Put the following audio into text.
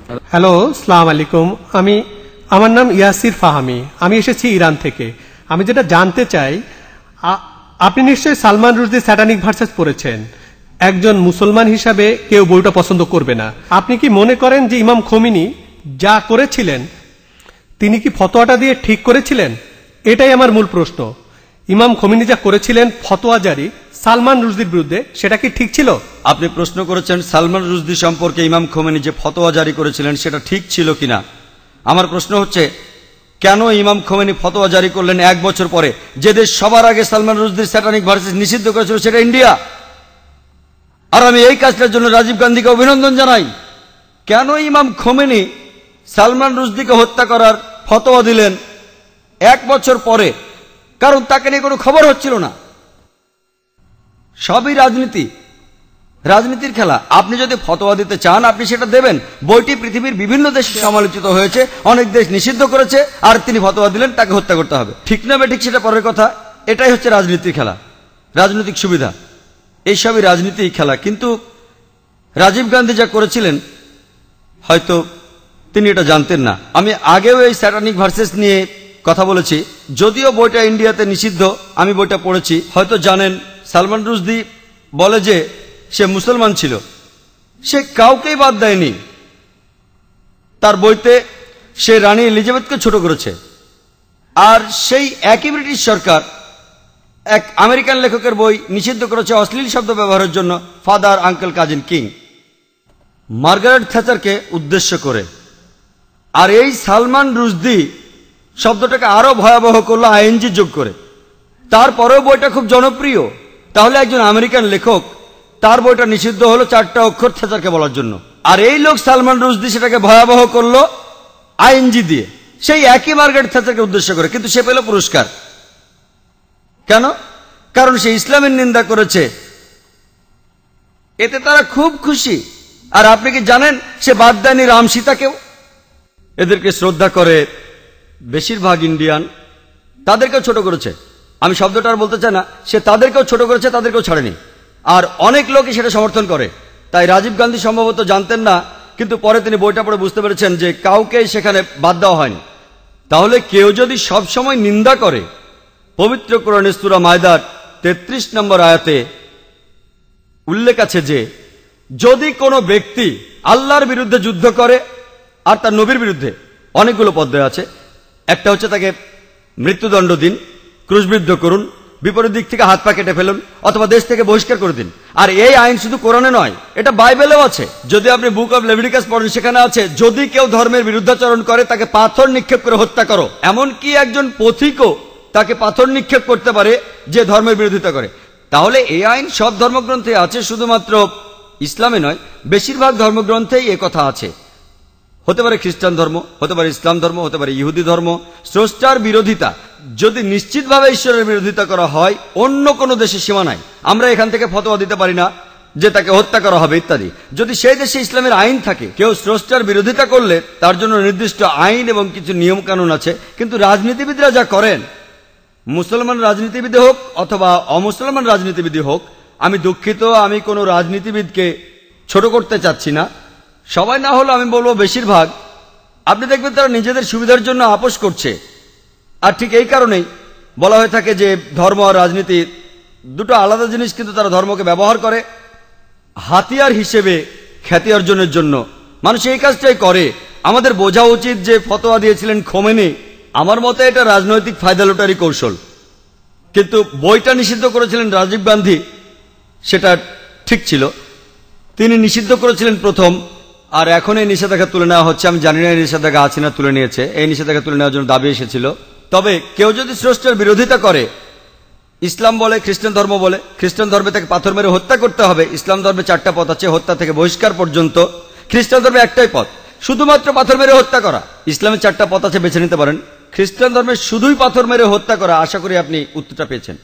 Hello, আসসালামু আলাইকুম। আমার নাম ইয়াসির ফাহামি। আমি এসেছি ইরান থেকে। আমি যেটা জানতে চাই, আপনি নিশ্চয়ই সালমান রুশদির স্যাটানিক ভার্সেস পড়েছেন। একজন মুসলমান হিসাবে কেউ বইটা পছন্দ করবে না। আপনি কি মনে করেন যে ইমাম খোমেনি যা করেছিলেন তিনি কি ফতোয়াটা দিয়ে ঠিক করেছিলেন? এটাই আমার মূল প্রশ্ন। ইমাম খোমেনি যা করেছিলেন ফতোয়া জারি সালমান রুশদির বিরুদ্ধে, সেটা কি ঠিক ছিল? আপনি প্রশ্ন করেছেন সালমান রুশদি সম্পর্কে ইমাম খোমেনি যে ফতোয়া জারি করেছিলেন সেটা ঠিক ছিল কিনা। আমার প্রশ্ন হচ্ছে, কেন ইমাম খোমেনি ফতোয়া জারি করলেন 1 বছর পরে? যে দেশ সবার আগে সালমান রুশদির স্যাটানিক ভার্সেস নিষিদ্ধ করেছিল সেটা ইন্ডিয়া। আর আমি এই কাজটার জন্য রাজীব গান্ধীকে অভিনন্দন জানাই। কেন ইমাম খোমেনি সালমান রুশদিকে হত্যা করার ফতোয়া দিলেন 1 বছর পরে? কারণ তাকে নিয়ে কোনো খবর হচ্ছিল না। সবই রাজনীতির খেলা। আপনি যদি ফতোয়া দিতে চান আপনি সেটা দেবেন। বইটি পৃথিবীর বিভিন্ন দেশে সমালোচিত হয়েছে, অনেক দেশ নিষিদ্ধ করেছে, আর তিনি ফতোয়া দিলেন তাকে হত্যা করতে হবে। ঠিক না বেঠিক সেটা পরের কথা। এটাই হচ্ছে রাজনীতির খেলা, রাজনৈতিক সুবিধা। এইসবই রাজনীতির খেলা। কিন্তু রাজীব গান্ধী যা করেছিলেন হয়তো তিনি এটা জানতেন না। আমি আগেও এই স্যাটানিক ভার্সেস নিয়ে কথা বলেছি, যদিও বইটা ইন্ডিয়াতে নিষিদ্ধ। আমি বইটা পড়েছি। হয়তো জানেন সালমান রুশদি বলে যে সে মুসলমান ছিল, সে কাউকেই বাদ দেয়নি। তার বইতে সে রানী এলিজাবেথকে ছোট করেছে। আর সেই একই ব্রিটিশ সরকার এক আমেরিকান লেখকের বই নিষিদ্ধ করেছে অশ্লীল শব্দ ব্যবহারের জন্য, father uncle cousin king, Margaret থ্যাচারকে উদ্দেশ্য করে। আর এই সালমান রুশদি শব্দটাকে আরো ভয়াবহ করলো আইএনজি যোগ করে। তারপরেও বইটা খুব জনপ্রিয়। তাহলে একজন আমেরিকান লেখক, তার বইটা নিষিদ্ধ হলো 4টা অক্ষর থ্যাচারকে বলার জন্য। আর এই লোক সালমান রুশদি সেটাকে ভয়াবহ করলো আইএনজি দিয়ে, সেই একই মার্গারেট থ্যাচারকে উদ্দেশ্য করে। কিন্তু সে পেল পুরস্কার। কেন? কারণ সে ইসলামের নিন্দা করেছে। এতে তারা খুব খুশি। আর আপনি কি জানেন সে বাদ দেয়নি রাম সীতাকেও? এদেরকে শ্রদ্ধা করে বেশিরভাগ ইন্ডিয়ান, তাদেরকেও ছোট করেছে। আমি শব্দটা আর বলতে চাই না। সে তাদেরকেও ছোট করেছে, তাদেরকেও ছাড়েনি। আর অনেক লোকই সেটা সমর্থন করে। তাই রাজীব গান্ধী সম্ভবত জানতেন না, কিন্তু পরে তিনি বইটা পড়ে বুঝতে পেরেছেন যে কাউকেই সেখানে বাদ দেওয়া হয়নি। তাহলে কেউ যদি সব সময় নিন্দা করে, পবিত্র কোরআনে সূরা মায়দার 33 নম্বর আয়াতে উল্লেখ আছে যে যদি কোনো ব্যক্তি আল্লাহর বিরুদ্ধে যুদ্ধ করে আর তার নবীর বিরুদ্ধে, অনেকগুলো পদ্ধতি আছে। একটা হচ্ছে তাকে মৃত্যুদণ্ড দিন, ক্রুশবিদ্ধ করুন, বিপরীত দিক থেকে হাত পা কেটে ফেলুন, অথবা দেশ থেকে বহিষ্কার করে দিন। আর এই আইন শুধু কোরআনে নয়, এটা বাইবেলেও আছে। যদি আপনি বুক অব লেভিটিকাস পড়েন সেখানে আছে যদি কেউ ধর্মের বিরুদ্ধাচরণ করে তাকে পাথর নিক্ষেপ করে হত্যা করো। এমনকি একজন পথিকও তাকে পাথর নিক্ষেপ করতে পারে যে ধর্মের বিরোধিতা করে। তাহলে এই আইন সব ধর্মগ্রন্থে আছে, শুধুমাত্র ইসলামে নয়, বেশিরভাগ ধর্মগ্রন্থেই এ কথা আছে। হতে পারে খ্রিস্টান ধর্ম, হতে পারে ইসলাম ধর্ম, হতে পারে ইহুদি ধর্ম। স্রষ্টার বিরোধিতা যদি নিশ্চিতভাবে ঈশ্বরের বিরোধিতা করা হয়, অন্য কোনো দেশে সীমা নাই। আমরা এখান থেকে ফতোয়া দিতে পারি না যে তাকে হত্যা করা হবে ইত্যাদি। যদি সেই দেশে ইসলামের আইন থাকে, কেউ স্রষ্টার বিরোধিতা করলে তার জন্য নির্দিষ্ট আইন এবং কিছু নিয়ম কানুন আছে। কিন্তু রাজনীতিবিদরা যা করেন, মুসলমান রাজনীতিবিদ হোক অথবা অমুসলমান রাজনীতিবিদ হোক, আমি দুঃখিত, আমি কোনো রাজনীতিবিদকে ছোট করতে চাচ্ছি না, সবাই না হলো আমি বলবো বেশিরভাগ, আপনি দেখবেন তারা নিজেদের সুবিধার জন্য আপোষ করছে। আর ঠিক এই কারণেই বলা হয়ে থাকে যে ধর্ম আর রাজনীতি দুটো আলাদা জিনিস, কিন্তু তারা ধর্মকে ব্যবহার করে হাতিয়ার হিসেবে খ্যাতি অর্জনের জন্য। মানুষ এই কাজটাই করে। আমাদের বোঝা উচিত যে ফতোয়া দিয়েছিলেন খোমেনি, আমার মতে এটা রাজনৈতিক ফায়দা লুটারি কৌশল। কিন্তু বইটা নিষিদ্ধ করেছিলেন রাজীব গান্ধী, সেটা ঠিক ছিল। তিনি নিষিদ্ধ করেছিলেন প্রথম, আর এখন এই নিষেধাজ্ঞা তুলে নেওয়া হচ্ছে। আমি জানি না এই নিষেধাজ্ঞা আছে না তুলে নিয়েছে। এই নিষেধাজ্ঞা তুলে নেওয়ার জন্য দাবি এসেছিল। তবে কেউ যদি স্রষ্টার বিরোধিতা করে, ইসলাম বলে, খ্রিস্টান ধর্ম বলে, খ্রিস্টান ধর্মে তাকে পাথর মেরে হত্যা করতে হবে। ইসলাম ধর্মে 4টা পথ আছে, হত্যা থেকে বহিষ্কার পর্যন্ত। খ্রিস্টান ধর্মে একটাই পথ, শুধুমাত্র পাথর মেরে হত্যা করা। ইসলামে 4টা পথ আছে, বেছে নিতে পারেন। খ্রিস্টান ধর্মে শুধুই পাথর মেরে হত্যা করা। আশা করি আপনি উত্তরটা পেয়েছেন।